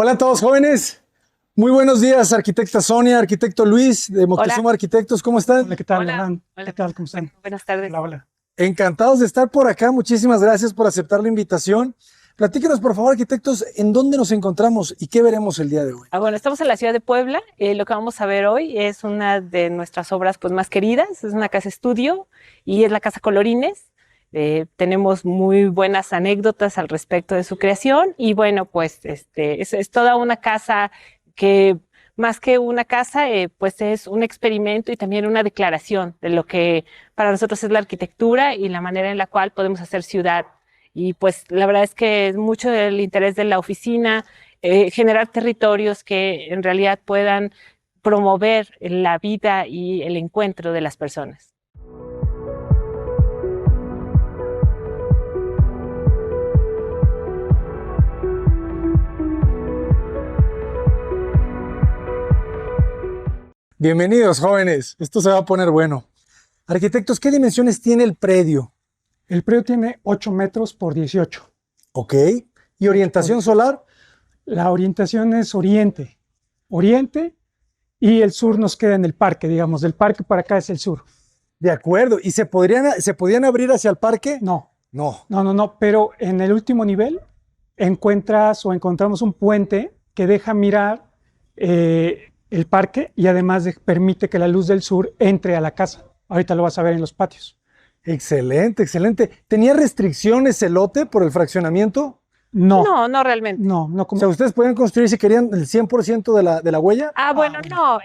Hola a todos jóvenes, muy buenos días, arquitecta Sonia, arquitecto Luis de Moctezuma Arquitectos, ¿cómo están? Hola, ¿qué tal, Hola. Abraham? Hola. ¿Qué tal? ¿Cómo están? Buenas tardes. Hola, hola. Encantados de estar por acá, muchísimas gracias por aceptar la invitación. Platíquenos por favor, arquitectos, ¿en dónde nos encontramos y qué veremos el día de hoy? Bueno, estamos en la ciudad de Puebla. Lo que vamos a ver hoy es una de nuestras obras pues, más queridas. Es una casa estudio y es la Casa Colorines. Tenemos muy buenas anécdotas al respecto de su creación y bueno, pues es toda una casa que más que una casa, pues es un experimento y también una declaración de lo que para nosotros es la arquitectura y la manera en la cual podemos hacer ciudad. Y pues la verdad es que es mucho del interés de la oficina, generar territorios que en realidad puedan promover la vida y el encuentro de las personas. Bienvenidos jóvenes, esto se va a poner bueno. Arquitectos, ¿qué dimensiones tiene el predio? El predio tiene 8 metros por 18. Ok, ¿y orientación solar? La orientación es oriente. Oriente y el sur nos queda en el parque, digamos. Del parque para acá es el sur. De acuerdo, ¿y se podían abrir hacia el parque? No, No. pero en el último nivel encontramos un puente que deja mirar el parque y además permite que la luz del sur entre a la casa. Ahorita lo vas a ver en los patios. Excelente, excelente. ¿Tenía restricciones el lote por el fraccionamiento? No, No realmente. no O como... sea, ¿ustedes podían construir si querían el 100% de la huella? Bueno, no.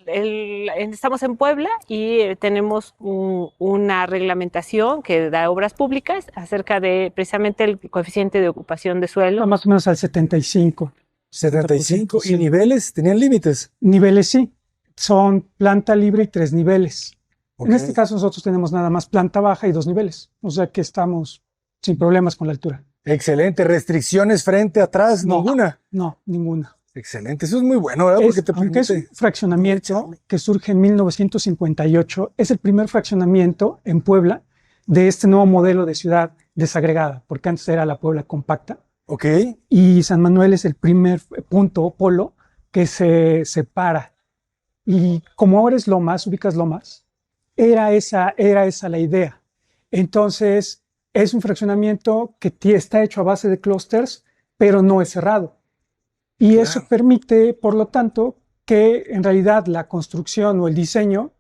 Estamos en Puebla y tenemos una reglamentación que da obras públicas acerca de precisamente el coeficiente de ocupación de suelo. Más o menos al 75. 75. Sí. ¿Y niveles? ¿Tenían límites? Niveles sí, son planta libre y 3 niveles. Ok. En este caso nosotros tenemos nada más planta baja y 2 niveles, o sea que estamos sin problemas con la altura. Excelente. ¿Restricciones frente, atrás? No. Ninguna. No, ninguna. Excelente. Eso es muy bueno, ¿verdad? Porque te Aunque es un permite... fraccionamiento que surge en 1958, es el primer fraccionamiento en Puebla de este nuevo modelo de ciudad desagregada, porque antes era la Puebla compacta. Ok. Y San Manuel es el primer punto, polo, que se separa. Y como ahora es Lomas, ubicas Lomas, era esa la idea. Entonces, es un fraccionamiento que está hecho a base de clústeres, pero no es cerrado. Y Claro. eso permite, por lo tanto, que en realidad la construcción o el diseño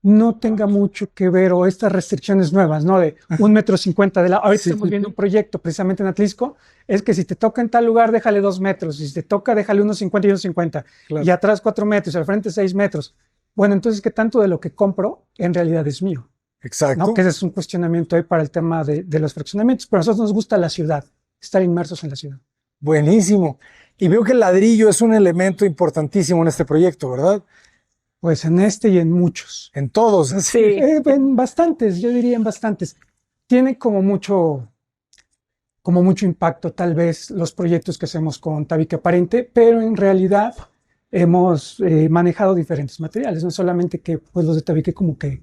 no tenga mucho que ver, o estas restricciones nuevas, ¿no? De 1,50 m de la... Ahorita Sí. estamos viendo un proyecto precisamente en Atlisco, es que si te toca en tal lugar, déjale 2 metros, si te toca, déjale 1,50 y 1,50, Claro. y atrás 4 metros, y al frente 6 metros. Bueno, entonces, ¿qué tanto de lo que compro en realidad es mío? Exacto. ¿No? Que ese es un cuestionamiento ahí para el tema de los fraccionamientos, pero a nosotros nos gusta la ciudad, estar inmersos en la ciudad. Buenísimo. Y veo que el ladrillo es un elemento importantísimo en este proyecto, ¿verdad? Pues en este y en muchos. En todos. Así. Sí. En bastantes, yo diría en bastantes. Tiene como mucho impacto tal vez los proyectos que hacemos con Tabique Aparente, pero en realidad hemos manejado diferentes materiales, no solamente que pues, los de Tabique como que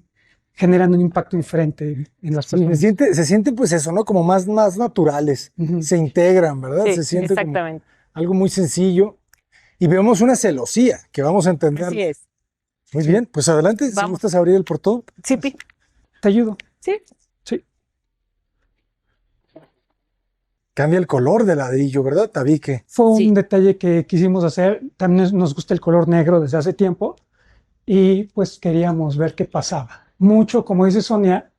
generan un impacto diferente en las Sí, personas. se siente pues eso, ¿no? Como más naturales. Ujú. Se integran, ¿verdad? Sí, Se siente como exactamente. algo muy sencillo. Y vemos una celosía que vamos a entender. Así es. Muy bien, pues adelante, si Vamos. gustas abrir el portón. Sí, Pi. ¿Te ayudo? Sí. Sí. Cambia el color del ladrillo, ¿verdad, Tabique? Fue un Sí. detalle que quisimos hacer. También nos gusta el color negro desde hace tiempo y pues queríamos ver qué pasaba. Mucho, como dice Sonia,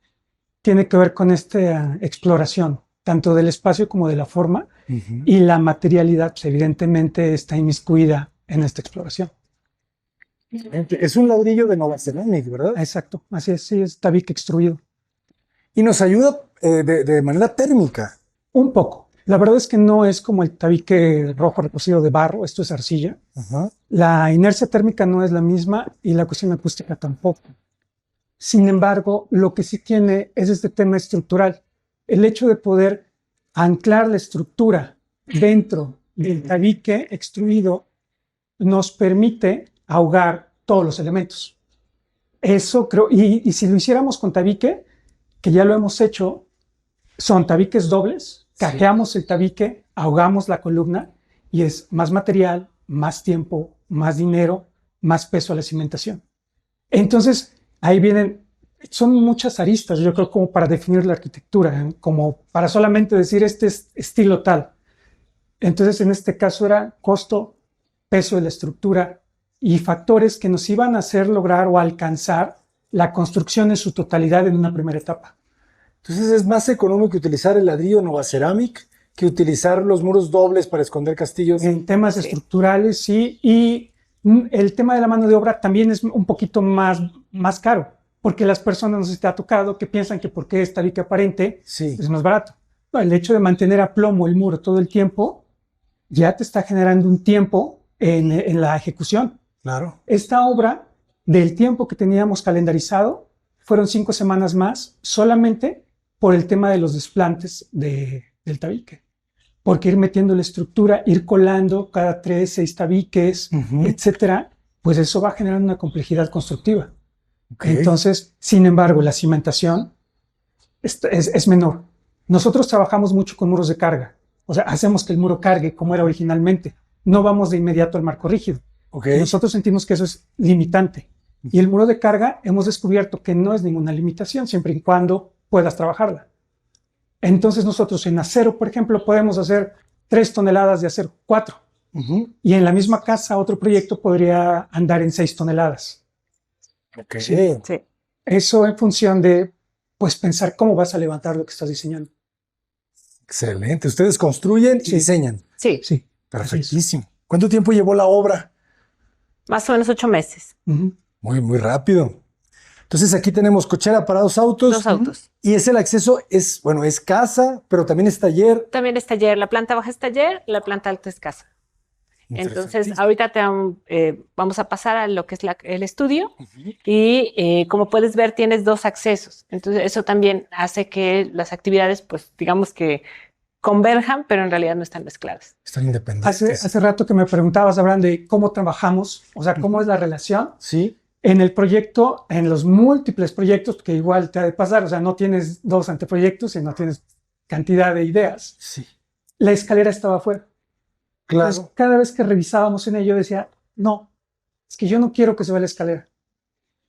tiene que ver con esta exploración, tanto del espacio como de la forma, y la materialidad pues, evidentemente está inmiscuida en esta exploración. Es un ladrillo de Nova Ceramic, ¿verdad? Exacto, así es, sí, es tabique extruido. Y nos ayuda de manera térmica. Un poco. La verdad es que no es como el tabique rojo recocido de barro, esto es arcilla. Ajá. La inercia térmica no es la misma y la cuestión acústica tampoco. Sin embargo, lo que sí tiene es este tema estructural. El hecho de poder anclar la estructura dentro del tabique extruido nos permite ahogar todos los elementos. Eso creo, y si lo hiciéramos con tabique, que ya lo hemos hecho, son tabiques dobles, cajeamos el tabique, ahogamos la columna y es más material, más tiempo, más dinero, más peso a la cimentación. Entonces, ahí vienen, son muchas aristas, yo creo, como para definir la arquitectura, ¿eh? Como para solamente decir este es estilo tal. Entonces, en este caso era costo, peso de la estructura y factores que nos iban a hacer lograr o alcanzar la construcción en su totalidad en una primera etapa. Entonces es más económico utilizar el ladrillo Nova Ceramic que utilizar los muros dobles para esconder castillos. En temas Sí. estructurales, sí, y el tema de la mano de obra también es un poquito más caro, porque las personas, no sé si te ha tocado, que piensan que porque es tabique aparente Sí, es más barato. No, el hecho de mantener a plomo el muro todo el tiempo ya te está generando un tiempo en la ejecución. claro. Esta obra, del tiempo que teníamos calendarizado, fueron 5 semanas más solamente por el tema de los desplantes del tabique. Porque ir metiendo la estructura, ir colando cada 3, 6 tabiques, etcétera, pues eso va generando una complejidad constructiva. Okay. Entonces, sin embargo, la cimentación es menor. Nosotros trabajamos mucho con muros de carga. O sea, hacemos que el muro cargue como era originalmente. No vamos de inmediato al marco rígido. Okay. Nosotros sentimos que eso es limitante. Y el muro de carga hemos descubierto que no es ninguna limitación, siempre y cuando puedas trabajarla. Entonces nosotros en acero, por ejemplo, podemos hacer 3 toneladas de acero, 4. Y en la misma casa otro proyecto podría andar en 6 toneladas. Okay. Sí. Sí. Eso en función de, pues, pensar cómo vas a levantar lo que estás diseñando. Excelente. Ustedes construyen y Sí. diseñan. Sí, Sí. Perfectísimo. ¿Cuánto tiempo llevó la obra? más o menos 8 meses. Ujú. Muy, muy rápido. Entonces aquí tenemos cochera para 2 autos. 2 autos. Y es el acceso, bueno, es casa, pero también es taller. También es taller. La planta baja es taller, la planta alta es casa. Entonces, ahorita vamos a pasar a lo que es el estudio y como puedes ver, tienes 2 accesos. Entonces, eso también hace que las actividades, pues, digamos que converjan, pero en realidad no están mezcladas. Están independientes. Hace rato que me preguntabas, Abraham, de cómo trabajamos, o sea, cómo es la relación. Sí. En el proyecto, en los múltiples proyectos, que igual te ha de pasar, o sea, no tienes 2 anteproyectos, sino tienes cantidad de ideas. Sí. La escalera estaba afuera. Claro. Entonces, cada vez que revisábamos en ello, decía, no, es que yo no quiero que se vea la escalera.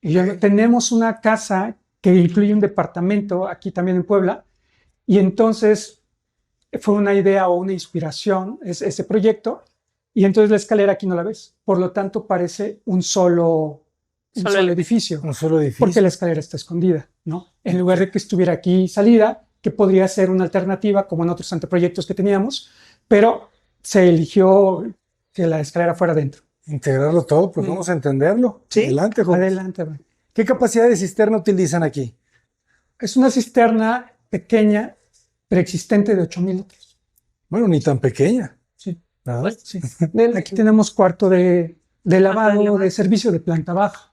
Y tenemos una casa que incluye un departamento aquí también en Puebla, y entonces fue una idea o una inspiración ese proyecto, y entonces la escalera aquí no la ves. Por lo tanto, parece un solo edificio, Un solo edificio. porque la escalera está escondida, ¿no? En lugar de que estuviera aquí salida, que podría ser una alternativa, como en otros anteproyectos que teníamos, pero se eligió que la escalera fuera dentro. Integrarlo todo, pues vamos a entenderlo. Sí, Adelante, Jorge. adelante. ¿Qué capacidad de cisterna utilizan aquí? Es una cisterna pequeña, preexistente de 8,000 litros. Bueno, ni tan pequeña. Sí, ¿Verdad? Pues, sí. Aquí tenemos cuarto de lavado, de servicio de planta baja.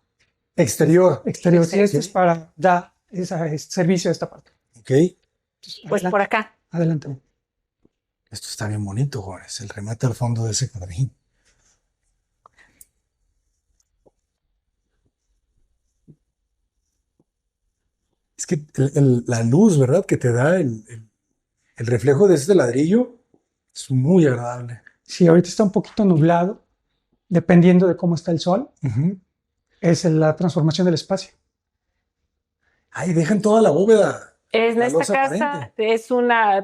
Exterior. Exterior. Sí, Exterior. este es para dar ese servicio a esta parte. Ok. Entonces, pues adelante, por acá. adelante. Esto está bien bonito, Juárez. El remate al fondo de ese jardín. Es que la luz, ¿verdad? Que te da el reflejo de este ladrillo es muy agradable. Sí, ahorita está un poquito nublado, dependiendo de cómo está el sol. Es la transformación del espacio. Ay, dejan toda la bóveda. En La esta losa casa aparente.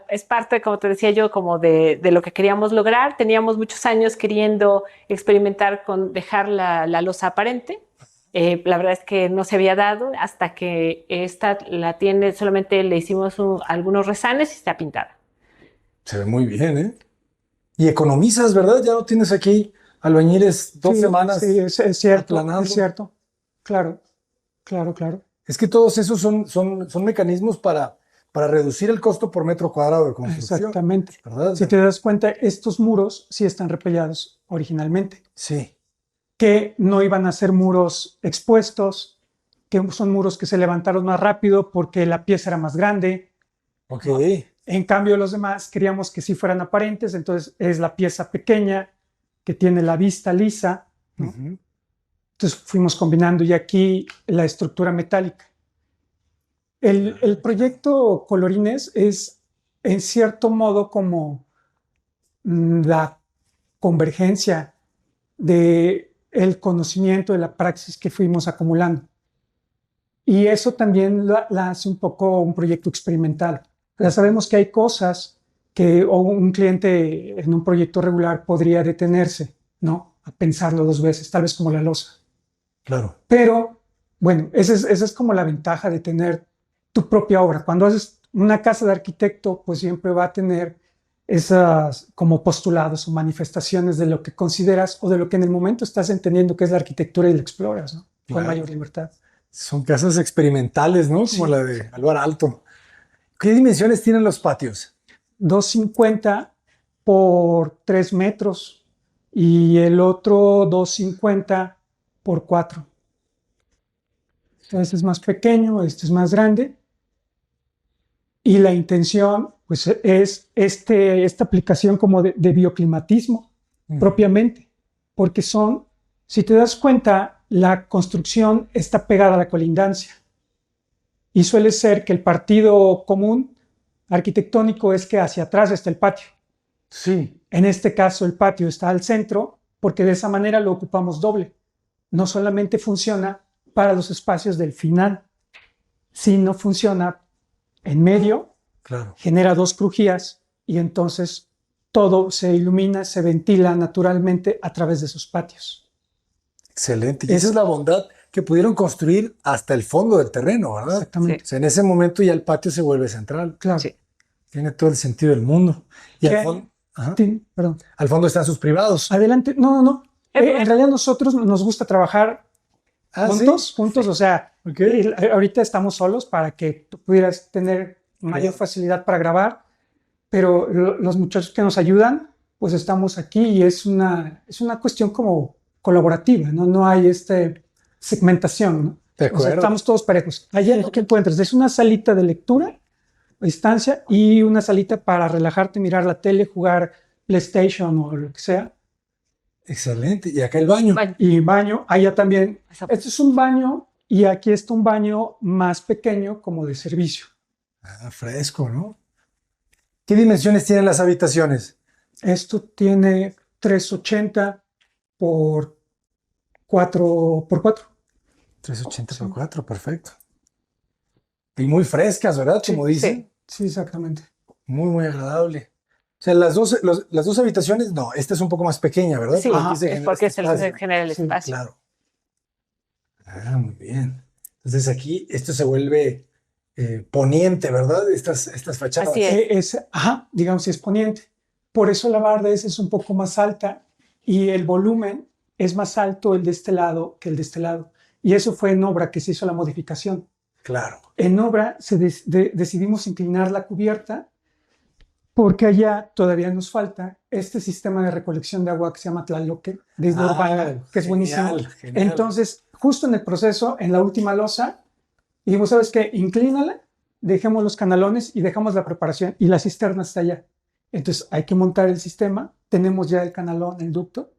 es parte, como te decía yo, como de lo que queríamos lograr. Teníamos muchos años queriendo experimentar con dejar la losa aparente. La verdad es que no se había dado hasta que esta la tiene, solamente le hicimos algunos resanes y está pintada. Se ve muy bien, ¿eh? Y economizas, ¿verdad? Ya no tienes aquí albañiles 2 Sí, semanas. sí, es cierto, aplanando. es cierto. Claro, claro, claro. Es que todos esos son mecanismos para reducir el costo por metro cuadrado de construcción. Exactamente. ¿Verdad? Si te das cuenta, estos muros sí están repellados originalmente, Sí. que no iban a ser muros expuestos, que son muros que se levantaron más rápido porque la pieza era más grande. Ok. ¿No? En cambio, los demás queríamos que sí fueran aparentes, entonces es la pieza pequeña que tiene la vista lisa, ¿no? Ujú. Entonces fuimos combinando y aquí la estructura metálica. El proyecto Colorines es en cierto modo como la convergencia de el conocimiento, de la praxis que fuimos acumulando. Y eso también la hace un poco un proyecto experimental. Ya sabemos que hay cosas que o un cliente en un proyecto regular podría detenerse, ¿no? A pensarlo 2 veces, tal vez como la losa. Claro. Pero, bueno, esa es como la ventaja de tener tu propia obra. Cuando haces una casa de arquitecto, pues siempre va a tener esas como postulados o manifestaciones de lo que consideras o de lo que en el momento estás entendiendo que es la arquitectura y la exploras, ¿no? Con Claro. mayor libertad. Son casas experimentales, ¿no? Sí. Como la de Álvaro Alto. ¿Qué dimensiones tienen los patios? 250 por 3 metros y el otro 250 por 4. Este es más pequeño, este es más grande. Y la intención, pues, es esta aplicación como de bioclimatismo propiamente, porque si te das cuenta, la construcción está pegada a la colindancia. Y suele ser que el partido común arquitectónico es que hacia atrás está el patio. Sí. En este caso, el patio está al centro, porque de esa manera lo ocupamos doble. No solamente funciona para los espacios del final, sino funciona en medio, Claro. genera 2 crujías y entonces todo se ilumina, se ventila naturalmente a través de esos patios. Excelente. Y esa es la bondad que pudieron construir hasta el fondo del terreno, ¿verdad? Exactamente. O sea, en ese momento ya el patio se vuelve central. Claro. Sí. Tiene todo el sentido del mundo. Y ¿Qué? al fondo, ajá, Sí, perdón. al fondo están sus privados. Adelante. No. En realidad nosotros nos gusta trabajar Ah, juntos, ¿sí? o sea, Ok. ahorita estamos solos para que tú pudieras tener mayor facilidad para grabar, pero los muchachos que nos ayudan, pues estamos aquí y es una cuestión como colaborativa, ¿no? No hay segmentación, ¿no? De O sea, acuerdo. estamos todos parejos. Allá lo que encuentras es una salita de lectura a distancia y una salita para relajarte, mirar la tele, jugar PlayStation o lo que sea. Excelente. Y acá el baño. Baño. Y baño, allá también. Esa- Este es un baño y aquí está un baño más pequeño como de servicio. Ah, fresco, ¿no? ¿Qué dimensiones tienen las habitaciones? Esto tiene 380 por 4 por 4. 380 por 4, perfecto. Y muy frescas, ¿verdad? Como dicen. Sí, exactamente. Muy, muy agradable. O sea, las dos habitaciones, no, esta es un poco más pequeña, ¿verdad? Sí, Porque aquí se es genera porque este se espacio. genera el Sí, espacio. Claro. Ah, muy bien. Entonces aquí esto se vuelve poniente, ¿verdad? Estas fachadas. Así es. Digamos, es poniente. Por eso la barda es un poco más alta y el volumen es más alto el de este lado que el de este lado. Y eso fue en obra que se hizo la modificación. Claro. En obra decidimos inclinar la cubierta porque allá todavía nos falta este sistema de recolección de agua que se llama Tlaloque, de Hidrourbaga, que es buenísimo. Genial. Entonces, justo en el proceso, en la última losa, dijimos, ¿sabes qué? Inclínala, dejemos los canalones y dejamos la preparación y la cisterna está allá. Entonces, hay que montar el sistema, tenemos ya el canalón, el ducto,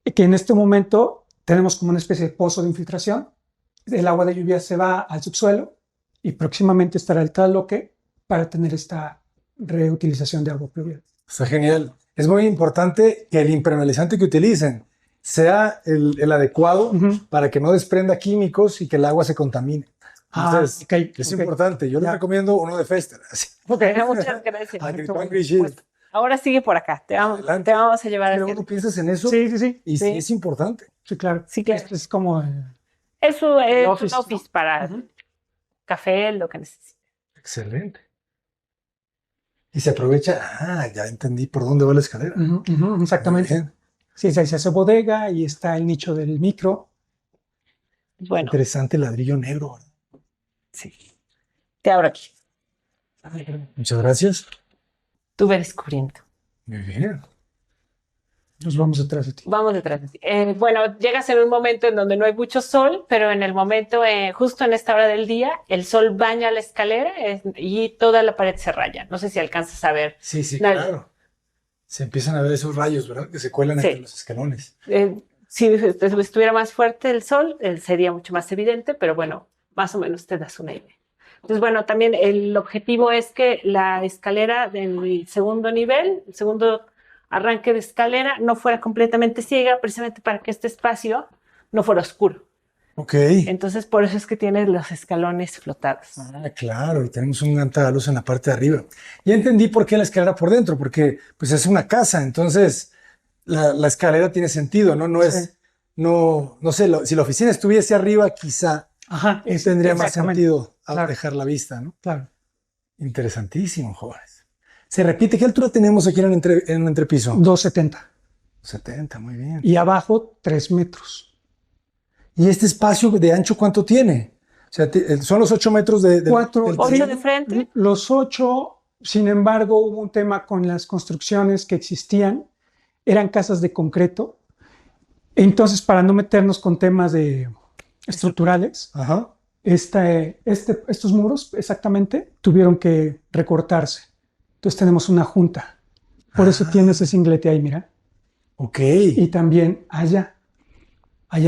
y que en este momento tenemos como una especie de pozo de infiltración, el agua de lluvia se va al subsuelo y próximamente estará el Tlaloque para tener esta reutilización de agua pluvial. Está genial. Es muy importante que el impermeabilizante que utilicen sea el adecuado para que no desprenda químicos y que el agua se contamine. Entonces, es importante. Yo les recomiendo uno de Fester. Muchas gracias. Pues, ahora sigue por acá. Te vamos a llevar Pero a uno piensas en eso Sí. y sí es importante. Sí, claro. Sí, claro. Esto es como... Eso es un office, office para café, lo que necesites. Excelente. Y se aprovecha, ya entendí por dónde va la escalera. Exactamente. Sí, se hace bodega y está el nicho del micro. Bueno. Interesante ladrillo negro. Sí. Te abro aquí. Muchas gracias. Tú ve descubriendo. Muy bien. Nos vamos detrás de ti. Vamos detrás de ti. Bueno, llegas en un momento en donde no hay mucho sol, pero en el momento, justo en esta hora del día, el sol baña la escalera y toda la pared se raya. No sé si alcanzas a ver. Sí, claro. Se empiezan a ver esos rayos, ¿verdad? Que se cuelan entre los escalones. Si estuviera más fuerte el sol, sería mucho más evidente, pero bueno, más o menos te das una idea. Entonces, bueno, también el objetivo es que la escalera del segundo nivel, el segundo arranque de escalera no fuera completamente ciega, precisamente para que este espacio no fuera oscuro. Ok. Entonces, por eso es que tiene los escalones flotados. Ah, claro, y tenemos un gran talaluz en la parte de arriba. Ya entendí por qué la escalera por dentro, porque pues es una casa, entonces la escalera tiene sentido, ¿no? No es, no sé, si la oficina estuviese arriba, quizá tendría más sentido dejar la vista, ¿no? Claro. Interesantísimo, jóvenes. Se repite, ¿qué altura tenemos aquí en un entrepiso? 270. 70, muy bien. Y abajo 3 metros. ¿Y este espacio de ancho cuánto tiene? O sea, son los 8 metros del 8 de frente. Los 8, sin embargo, hubo un tema con las construcciones que existían. Eran casas de concreto. Entonces, para no meternos con temas estructurales, estos muros exactamente tuvieron que recortarse. Entonces tenemos una junta. Por eso tienes ese inglete ahí, mira. Ok. Y también allá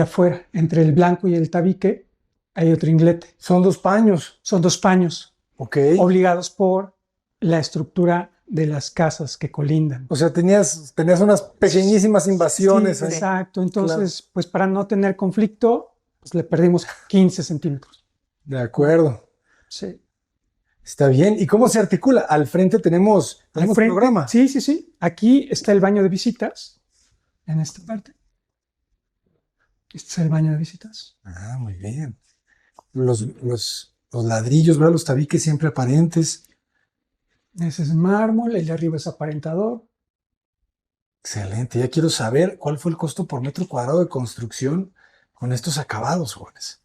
afuera, entre el blanco y el tabique, hay otro inglete. Son 2 paños. Son 2 paños. Ok. Obligados por la estructura de las casas que colindan. O sea, tenías unas pequeñísimas invasiones. Sí, exacto. Entonces, pues para no tener conflicto, pues le perdimos 15 centímetros. De acuerdo. Sí. Está bien. ¿Y cómo se articula? Al frente tenemos programa. Sí. Aquí está el baño de visitas, en esta parte. Este es el baño de visitas. Ah, muy bien. Los ladrillos, ¿verdad? Los tabiques siempre aparentes. Ese es mármol, el de arriba es aparentador. Excelente. Ya quiero saber cuál fue el costo por metro cuadrado de construcción con estos acabados, jóvenes.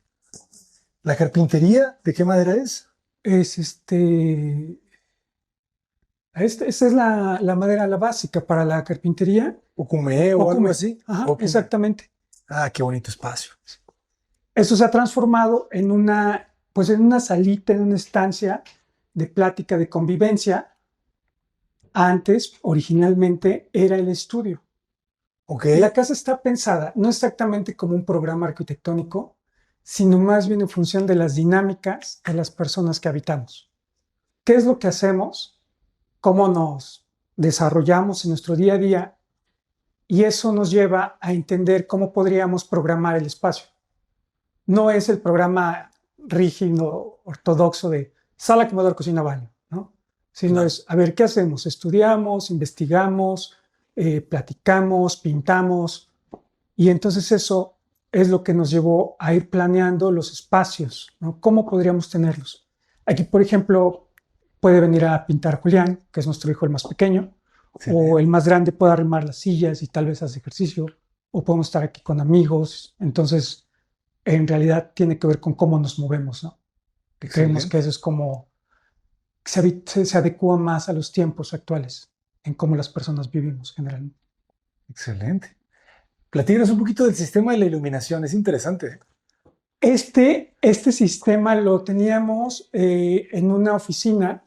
¿La carpintería de qué madera es? Es esa es la madera, la básica para la carpintería. Ocume o algo así. Ajá, Ocume. exactamente. Ah, qué bonito espacio. Eso se ha transformado en una salita, en una estancia de plática, de convivencia. Antes, originalmente, era el estudio. Okay. La casa está pensada no exactamente como un programa arquitectónico, sino más bien en función de las dinámicas de las personas que habitamos. ¿Qué es lo que hacemos? ¿Cómo nos desarrollamos en nuestro día a día? Y eso nos lleva a entender cómo podríamos programar el espacio. No es el programa rígido, ortodoxo de sala, comedor, cocina, baño, ¿no? Sino es, a ver, ¿qué hacemos? Estudiamos, investigamos, platicamos, pintamos, y entonces eso es lo que nos llevó a ir planeando los espacios, ¿no? ¿Cómo podríamos tenerlos? Aquí, por ejemplo, puede venir a pintar Julián, que es nuestro hijo el más pequeño, o el más grande puede arrimar las sillas y tal vez hacer ejercicio, o podemos estar aquí con amigos. Entonces, en realidad tiene que ver con cómo nos movemos, ¿no? Que creemos que eso es como se adecua más a los tiempos actuales, en cómo las personas vivimos generalmente. Excelente. Platícanos un poquito del sistema de la iluminación, es interesante. Este sistema lo teníamos en una oficina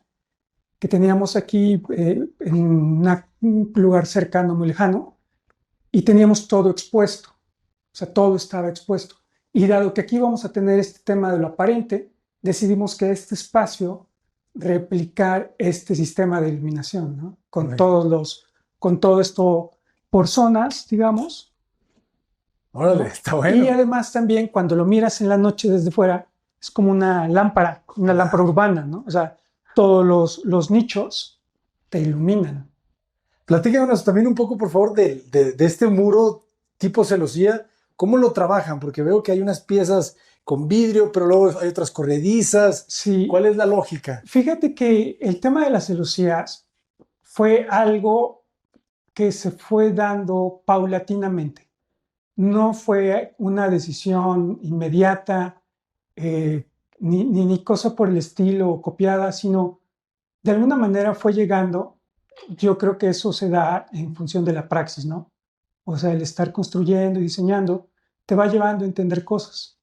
que teníamos aquí en un lugar cercano, muy lejano, y teníamos todo expuesto, o sea, todo estaba expuesto. Y dado que aquí vamos a tener este tema de lo aparente, decidimos que este espacio replicar este sistema de iluminación, ¿no? Con todo esto por zonas, digamos. Órale, ¿no? Está bueno. Y además también cuando lo miras en la noche desde fuera, es como una lámpara urbana, ¿no? O sea, todos los nichos te iluminan. Platícanos también un poco, por favor, de este muro tipo celosía. ¿Cómo lo trabajan? Porque veo que hay unas piezas con vidrio, pero luego hay otras corredizas. Sí. ¿Cuál es la lógica? Fíjate que el tema de las celosías fue algo que se fue dando paulatinamente. No fue una decisión inmediata, ni cosa por el estilo copiada, sino de alguna manera fue llegando. Yo creo que eso se da en función de la praxis, ¿no? O sea, el estar construyendo y diseñando te va llevando a entender cosas.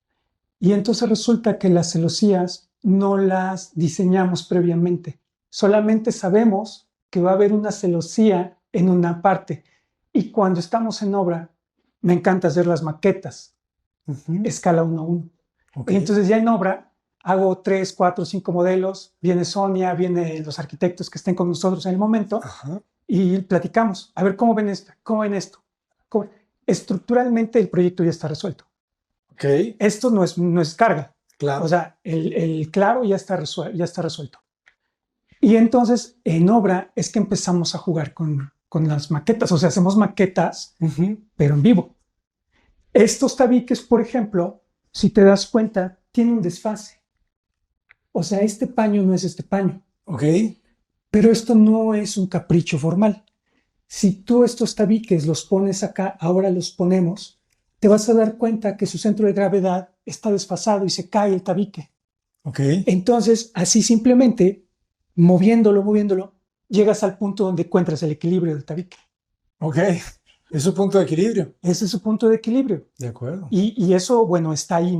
Y entonces resulta que las celosías no las diseñamos previamente. Solamente sabemos que va a haber una celosía en una parte. Y cuando estamos en obra, me encanta hacer las maquetas, escala 1:1. Okay. Y entonces ya en obra hago 3, 4, 5 modelos, viene Sonia, vienen los arquitectos que estén con nosotros en el momento, y platicamos. A ver, ¿cómo ven esto? ¿Cómo ven esto? Estructuralmente el proyecto ya está resuelto. Ok. Esto no es carga. Claro. O sea, el claro ya está resuelto. Y entonces, en obra, es que empezamos a jugar con las maquetas. O sea, hacemos maquetas, pero en vivo. Estos tabiques, por ejemplo, si te das cuenta, tienen un desfase. O sea, este paño no es este paño. Ok. Pero esto no es un capricho formal. Si tú estos tabiques los pones acá, ahora los ponemos, te vas a dar cuenta que su centro de gravedad está desfasado y se cae el tabique. Ok. Entonces, así simplemente, moviéndolo, llegas al punto donde encuentras el equilibrio del tabique. Ok. Es su punto de equilibrio. Ese es su punto de equilibrio. De acuerdo. Y eso, bueno, está ahí.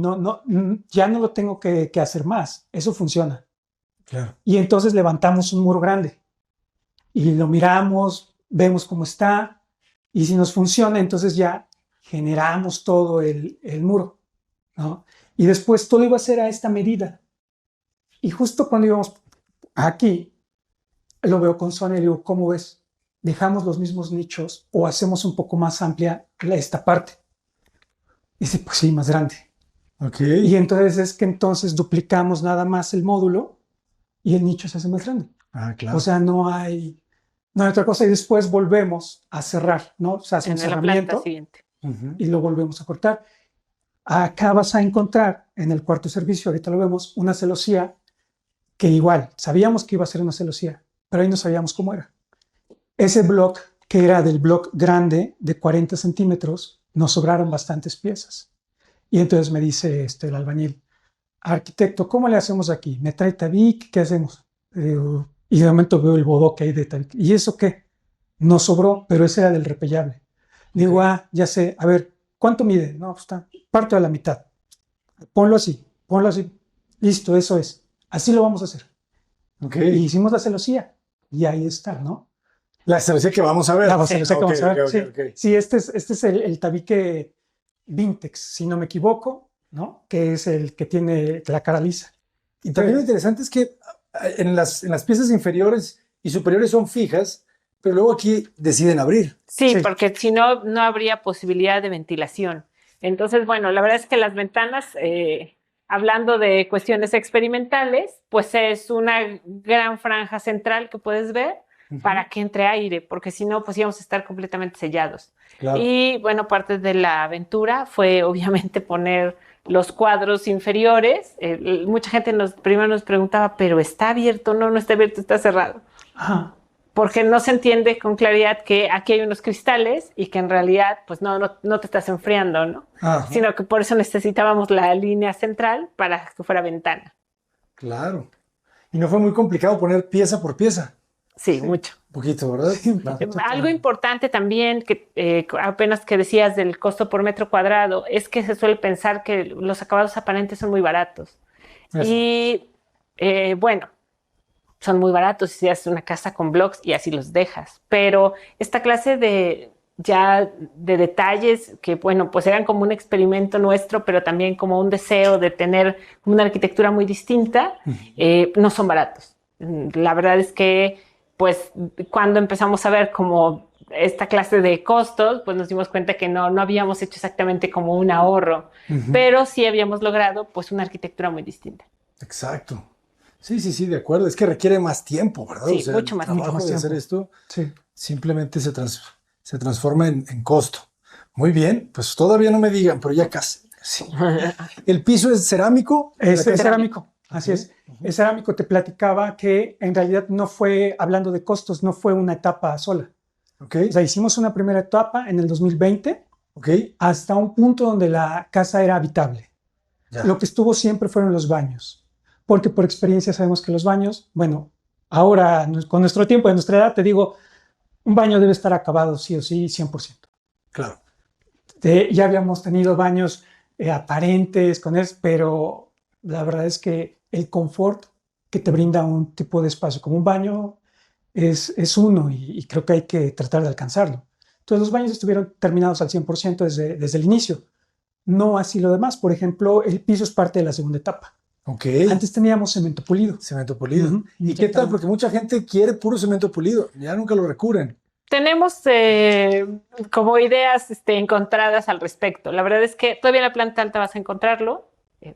Ya no lo tengo que hacer más. Eso funciona. Claro. Y entonces levantamos un muro grande y lo miramos, vemos cómo está, y si nos funciona, entonces ya generamos todo el muro, ¿no? Y después todo iba a ser a esta medida. Y justo cuando íbamos aquí, lo veo con Sonia y le digo, ¿cómo ves? ¿Dejamos los mismos nichos o hacemos un poco más amplia esta parte? Y dice, pues sí, más grande. Ok. Y entonces es que entonces duplicamos nada más el módulo y el nicho se hace más grande. Ah, claro. O sea, no hay otra cosa. Y después volvemos a cerrar, ¿no? O sea, hace un cerramiento y lo volvemos a cortar. Acá vas a encontrar en el cuarto servicio, ahorita lo vemos, una celosía que igual, sabíamos que iba a ser una celosía, pero ahí no sabíamos cómo era. Ese block, que era del block grande de 40 centímetros, nos sobraron bastantes piezas. Y entonces me dice el albañil, arquitecto, ¿cómo le hacemos aquí? ¿Me trae tabique? ¿Qué hacemos? Y de momento veo el bodoque ahí de tabique. ¿Y eso qué? Nos sobró, pero ese era del repellable. Le digo, ya sé, a ver, ¿cuánto mide? No, pues está, parto a la mitad. Ponlo así. Listo, eso es. Así lo vamos a hacer. Okay. Y hicimos la celosía. Y ahí está, ¿no? La celosía que vamos a ver. La celosía que vamos a ver. Okay. Sí, este es el tabique Vintex, si no me equivoco, ¿no? Que es el que tiene la cara lisa. Y también lo interesante es que en las piezas inferiores y superiores son fijas, pero luego aquí deciden abrir. Sí, porque si no, no habría posibilidad de ventilación. Entonces, bueno, la verdad es que las ventanas, hablando de cuestiones experimentales, pues es una gran franja central que puedes ver para que entre aire, porque si no, pues íbamos a estar completamente sellados. Claro. Y bueno, parte de la aventura fue obviamente poner los cuadros inferiores. Mucha gente primero nos preguntaba, ¿pero está abierto? No está abierto, está cerrado. Ajá. Porque no se entiende con claridad que aquí hay unos cristales y que en realidad pues no te estás enfriando, ¿no? Ajá. Sino que por eso necesitábamos la línea central para que fuera ventana. Claro. Y no fue muy complicado poner pieza por pieza. Sí, mucho. Un poquito, ¿verdad? Sí, algo importante también, que apenas que decías del costo por metro cuadrado, es que se suele pensar que los acabados aparentes son muy baratos. Eso. Y bueno, son muy baratos si haces una casa con blocks y así los dejas. Pero esta clase de detalles que, bueno, pues eran como un experimento nuestro, pero también como un deseo de tener una arquitectura muy distinta, no son baratos. La verdad es que pues cuando empezamos a ver como esta clase de costos, pues nos dimos cuenta que no habíamos hecho exactamente como un ahorro, pero sí habíamos logrado pues una arquitectura muy distinta. Exacto. Sí, de acuerdo. Es que requiere más tiempo, ¿verdad? Sí, o sea, mucho más tiempo. De hacer esto simplemente se transforma en costo. Muy bien, pues todavía no me digan, pero ya casi. Sí. ¿El piso es cerámico? Es cerámico. Así es. El cerámico, te platicaba que en realidad no fue, hablando de costos, no fue una etapa sola. Okay. O sea, hicimos una primera etapa en el 2020 hasta un punto donde la casa era habitable. Ya. Lo que estuvo siempre fueron los baños, porque por experiencia sabemos que los baños, bueno, ahora con nuestro tiempo, de nuestra edad, te digo, un baño debe estar acabado sí o sí, 100%. Claro. Ya habíamos tenido baños aparentes con eso, pero la verdad es que el confort que te brinda un tipo de espacio como un baño es uno y creo que hay que tratar de alcanzarlo. Entonces los baños estuvieron terminados al 100% desde el inicio. No así lo demás. Por ejemplo, el piso es parte de la segunda etapa. Ok. Antes teníamos cemento pulido. Cemento pulido. Ujú. ¿Y qué tal? Porque mucha gente quiere puro cemento pulido. Ya nunca lo recurren. Tenemos como ideas encontradas al respecto. La verdad es que todavía en la planta alta vas a encontrarlo,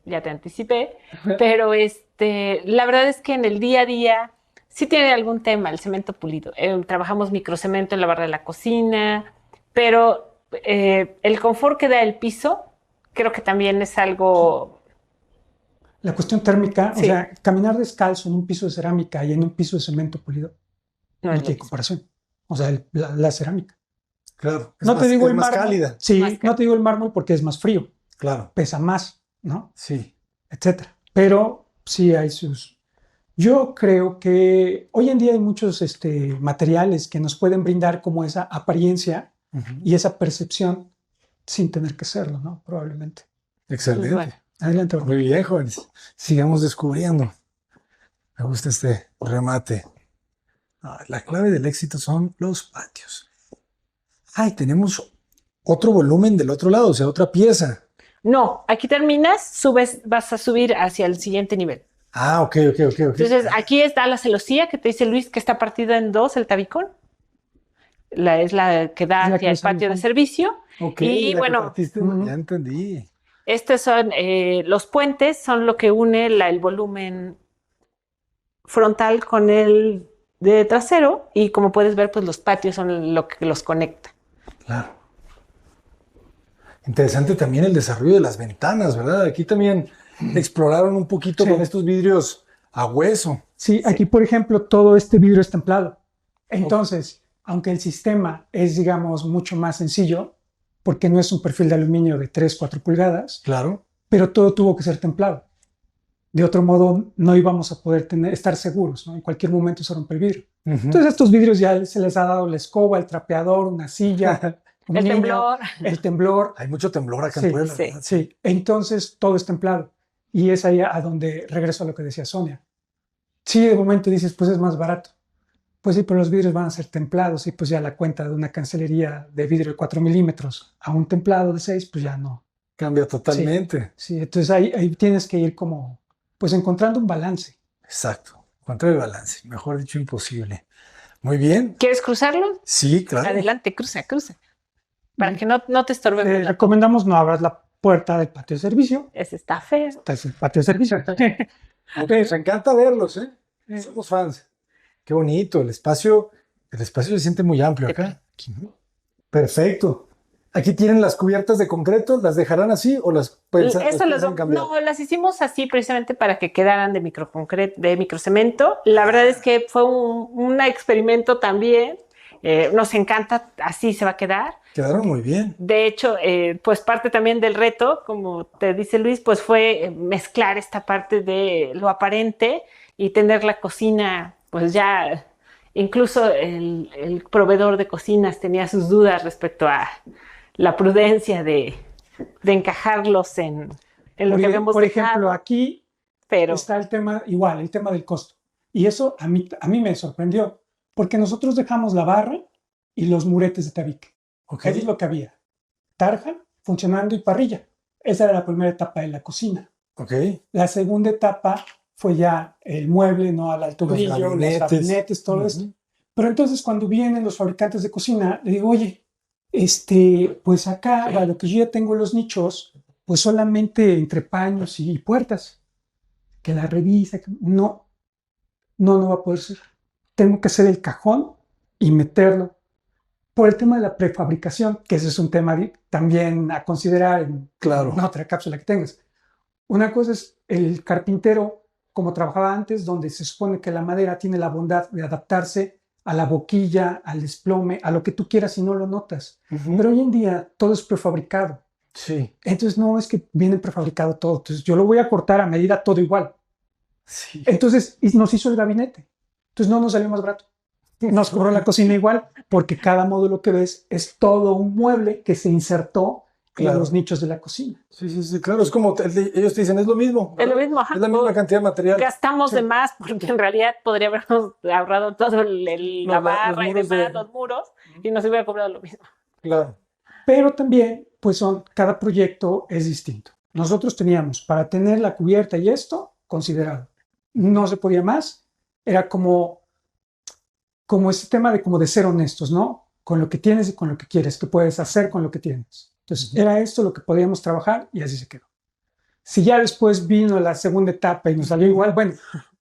ya te anticipé, pero la verdad es que en el día a día sí tiene algún tema el cemento pulido. Trabajamos microcemento en la barra de la cocina, pero el confort que da el piso creo que también es algo... La cuestión térmica, Sí. o sea, caminar descalzo en un piso de cerámica y en un piso de cemento pulido, No no es lo tiene mismo. comparación. O sea, la cerámica. Claro. No te digo es el más mármol. cálida. Sí, Más no te digo el mármol porque es más frío, Claro. pesa más, ¿no? Sí. Etcétera. Pero sí hay sus... Yo creo que hoy en día hay muchos materiales que nos pueden brindar como esa apariencia y esa percepción sin tener que serlo, ¿no? Probablemente. Excelente. Bueno. Adelante. Muy bien, jóvenes. Sigamos descubriendo. Me gusta este remate. La clave del éxito son los patios. Ay, tenemos otro volumen del otro lado, o sea, otra pieza. No, aquí terminas, vas a subir hacia el siguiente nivel. Ok. Entonces, aquí está la celosía que te dice Luis que está partida en dos, el tabicón. Es la que da Es la hacia que el nos sale patio de con- servicio. Ok, Y la que bueno, partiste, Ujú. ya entendí. estos son los puentes, son lo que une el volumen frontal con el de trasero. Y como puedes ver, pues los patios son lo que los conecta. Claro. Interesante también el desarrollo de las ventanas, ¿verdad? Aquí también exploraron un poquito Sí. con estos vidrios a hueso. Sí, aquí, por ejemplo, todo este vidrio es templado. Entonces, aunque el sistema es, digamos, mucho más sencillo, porque no es un perfil de aluminio de 3, 4 pulgadas, Claro. pero todo tuvo que ser templado. De otro modo, no íbamos a poder estar seguros, ¿no? En cualquier momento se rompe el vidrio. Ujú. Entonces, estos vidrios ya se les ha dado la escoba, el trapeador, una silla, un El niño, temblor. el temblor. Hay mucho temblor acá Sí, en Puebla, sí. ¿verdad? Sí, entonces todo es templado. Y es ahí a donde regreso a lo que decía Sonia. Sí, de momento dices, pues es más barato. Pues sí, pero los vidrios van a ser templados y pues ya la cuenta de una cancelería de vidrio de 4 milímetros a un templado de 6, pues ya no. Cambia totalmente. Sí, entonces ahí tienes que ir como, pues encontrando un balance. Exacto. Encontrar el balance. Mejor dicho, imposible. Muy bien. ¿Quieres cruzarlo? Sí, claro. Adelante, cruza. Para que no te estorbe. Te recomendamos no abras la puerta del patio de servicio. Ese está feo. Este es el patio de servicio. Nos encanta verlos, ¿eh? Somos fans. Qué bonito. El espacio se siente muy amplio acá. Perfecto. Aquí tienen las cubiertas de concreto. ¿Las dejarán así o las piensan cambiar? No, las hicimos así precisamente para que quedaran de microcemento. La verdad es que fue un experimento también. Nos encanta, así se va a quedar. Quedaron muy bien. De hecho, pues parte también del reto, como te dice Luis, pues fue mezclar esta parte de lo aparente y tener la cocina, pues ya, incluso el proveedor de cocinas tenía sus dudas respecto a la prudencia de encajarlos en lo que habíamos Por dejado, ejemplo, aquí pero está el tema, igual, el tema del costo. Y eso a mí me sorprendió, porque nosotros dejamos la barra y los muretes de tabique. Okay. Eso es lo que había. Tarja, funcionando y parrilla. Esa era la primera etapa de la cocina. Okay. La segunda etapa fue ya el mueble, ¿no? Al alto brillo, los gabinetes, todo esto. Pero entonces cuando vienen los fabricantes de cocina, le digo, oye, pues acá, a lo que yo ya tengo los nichos, pues solamente entre paños y puertas. Que la revisa, no va a poder ser. Tengo que hacer el cajón y meterlo. Por el tema de la prefabricación, que ese es un tema también a considerar en otra cápsula que tengas. Una cosa es el carpintero, como trabajaba antes, donde se supone que la madera tiene la bondad de adaptarse a la boquilla, al desplome, a lo que tú quieras y no lo notas. Pero hoy en día todo es prefabricado. Sí. Entonces no es que viene prefabricado todo. Entonces yo lo voy a cortar a medida todo igual. Sí. Entonces nos hizo el gabinete. Entonces no nos salió más barato. Nos cobró la cocina igual, porque cada módulo que ves es todo un mueble que se insertó en los nichos de la cocina. Sí, claro. Es como ellos te dicen, es lo mismo. es lo mismo. Ajá. Es la misma cantidad de material. Gastamos de más porque en realidad podría habernos ahorrado todo la barra y demás, los muros, y nos hubiera cobrado lo mismo. Claro. Pero también, pues cada proyecto es distinto. Nosotros teníamos, para tener la cubierta y esto, considerado. No se podía más. Era como ese tema de ser honestos, ¿no? Con lo que tienes y con lo que quieres, que puedes hacer con lo que tienes. Entonces, era esto lo que podíamos trabajar y así se quedó. Si ya después vino la segunda etapa y nos salió igual, bueno,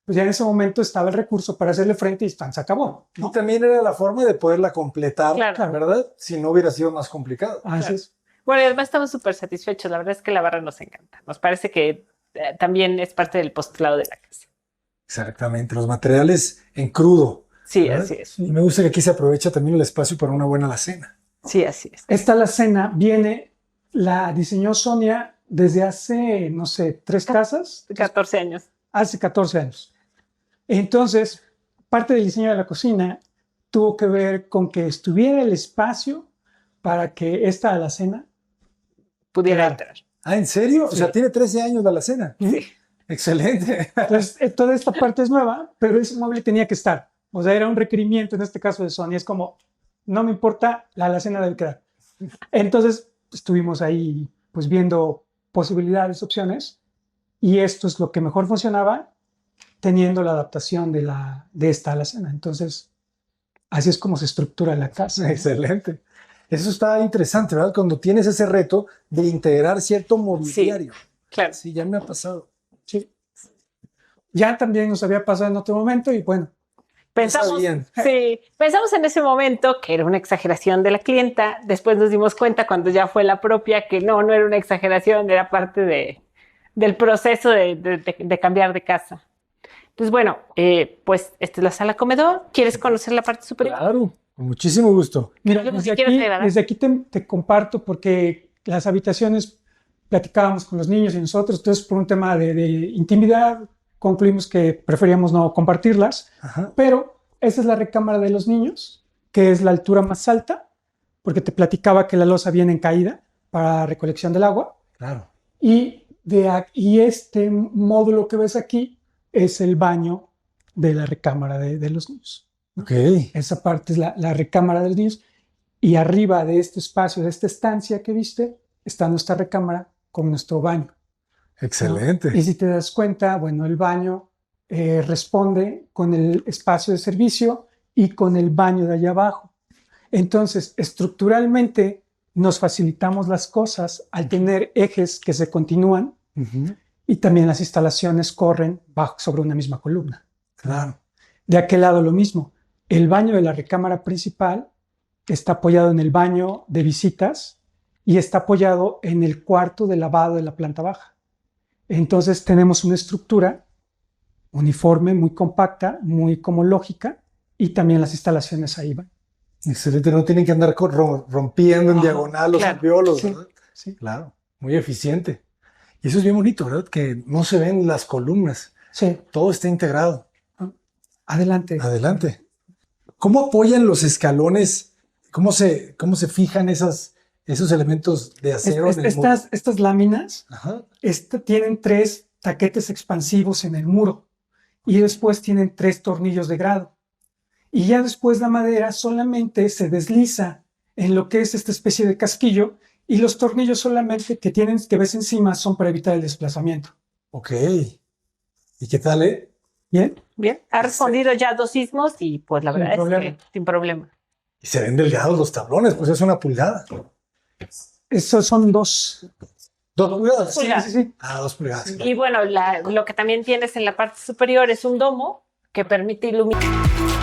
pues ya en ese momento estaba el recurso para hacerle frente y se acabó, ¿no? Y también era la forma de poderla completar, Claro. ¿verdad? Si no hubiera sido más complicado. Así es. Bueno, y además estamos súper satisfechos. La verdad es que la barra nos encanta. Nos parece que también es parte del postulado de la casa. Exactamente, los materiales en crudo. Sí, ¿verdad? así es. Y me gusta que aquí se aprovecha también el espacio para una buena alacena. Sí, así es. Esta alacena la diseñó Sonia desde hace, no sé, 3 casas. 14 años. Hace 14 años. Entonces, parte del diseño de la cocina tuvo que ver con que estuviera el espacio para que esta alacena Pudiera Claro. entrar. Ah, ¿en serio? O Sí. sea, tiene 13 años la alacena. Sí. Excelente. Entonces, toda esta parte es nueva, pero ese mueble tenía que estar. O sea, era un requerimiento en este caso de Sony. Es como, no me importa, la alacena debe quedar. Entonces, estuvimos ahí pues viendo posibilidades, opciones, y esto es lo que mejor funcionaba teniendo la adaptación de esta alacena. Entonces, así es como se estructura la casa. Excelente. Eso está interesante, ¿verdad? Cuando tienes ese reto de integrar cierto mobiliario. Claro. Sí, ya me ha pasado. Sí. Ya también nos había pasado en otro momento y bueno, Pensamos, bien. sí, pensamos en ese momento que era una exageración de la clienta. Después nos dimos cuenta cuando ya fue la propia que no era una exageración, era parte del proceso de cambiar de casa. Entonces, bueno, pues esta es la sala comedor. ¿Quieres conocer la parte superior? Claro, con muchísimo gusto. mira, Algo que quieras agregar. desde aquí te comparto porque las habitaciones platicábamos con los niños y nosotros, entonces por un tema de intimidad concluimos que preferíamos no compartirlas, Ajá. pero esa es la recámara de los niños, que es la altura más alta, porque te platicaba que la losa viene en caída para recolección del agua, Claro. y este módulo que ves aquí es el baño de la recámara de los niños. Ok. Esa parte es la recámara de los niños. Y arriba de este espacio, de esta estancia que viste, está nuestra recámara con nuestro baño. Excelente. ¿No? Y si te das cuenta, bueno, el baño responde con el espacio de servicio y con el baño de allá abajo. Entonces, estructuralmente nos facilitamos las cosas al tener ejes que se continúan Ujú. y también las instalaciones corren sobre una misma columna. Claro. De aquel lado lo mismo. El baño de la recámara principal está apoyado en el baño de visitas y está apoyado en el cuarto de lavado de la planta baja. Entonces tenemos una estructura uniforme, muy compacta, muy como lógica, y también las instalaciones ahí van. Excelente. No tienen que andar rompiendo en Ajá, diagonal los claro. alveolos, Sí, ¿verdad? sí. Claro. Muy eficiente. Y eso es bien bonito, ¿verdad? Que no se ven las columnas. Sí, Todo está integrado. adelante. Adelante. ¿Cómo apoyan los escalones? ¿Cómo se fijan esos elementos de acero en el muro? Estas láminas Ajá. tienen 3 taquetes expansivos en el muro y después tienen 3 tornillos de grado. Y ya después la madera solamente se desliza en lo que es esta especie de casquillo y los tornillos solamente que ves encima son para evitar el desplazamiento. Ok. ¿Y qué tal, ¿Bien? Bien, ha respondido ya 2 sismos y pues la Sin verdad problema. es que sin problema. Y se ven delgados los tablones, pues es 1 pulgada. Esos son 2. 2 pulgadas. Sí, Sí, sí. Ah, 2 pulgadas. Y bueno, lo que también tienes en la parte superior es un domo que permite iluminar.